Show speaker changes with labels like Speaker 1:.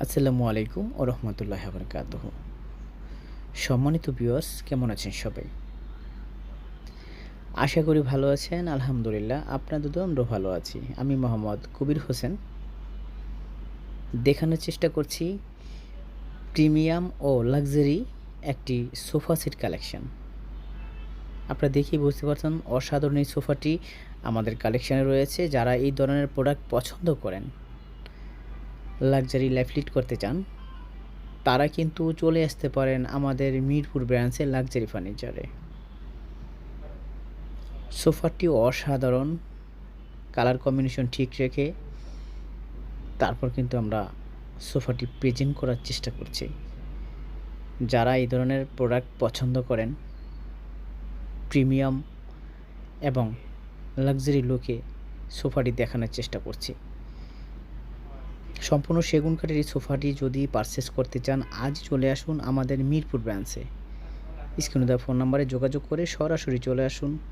Speaker 1: আসসালামু আলাইকুম ও রহমতুল্লাহ বারকাতুহ। সম্মানিত ভিউয়ার্স, কেমন আছেন সবাই? আশা করি ভালো আছেন। আলহামদুলিল্লাহ, আপনাদের দোয়ায় আমরাও ভালো আছি। আমি মোহাম্মদ কবির হোসেন দেখানোর চেষ্টা করছি প্রিমিয়াম ও লাক্সারি একটি সোফা সেট কালেকশন। আপনারা দেখেই বুঝতে পারছেন অসাধারণ এই সোফাটি আমাদের কালেকশানে রয়েছে। যারা এই ধরনের প্রোডাক্ট পছন্দ করেন, লাক্সারি লাইফ লিড করতে চান, তারা কিন্তু চলে আসতে পারেন আমাদের মিরপুর ব্রাঞ্চের লাক্সারি ফার্নিচারে। সোফাটি অসাধারণ, কালার কম্বিনেশন ঠিক রেখে তারপর কিন্তু আমরা সোফাটি প্রেজেন্ট করার চেষ্টা করছি। যারা এই ধরনের প্রোডাক্ট পছন্দ করেন, প্রিমিয়াম এবং লাক্সারি লুকে সোফাটি দেখানোর চেষ্টা করছি। সম্পূর্ণ সেগুন কাঠের এই সোফাটি যদি পারচেস করতে চান, আজ চলে আসুন আমাদের মিরপুর ব্রাঞ্চে। স্ক্রিনে দেওয়া ফোন নাম্বারে যোগাযোগ করে সরাসরি চলে আসুন।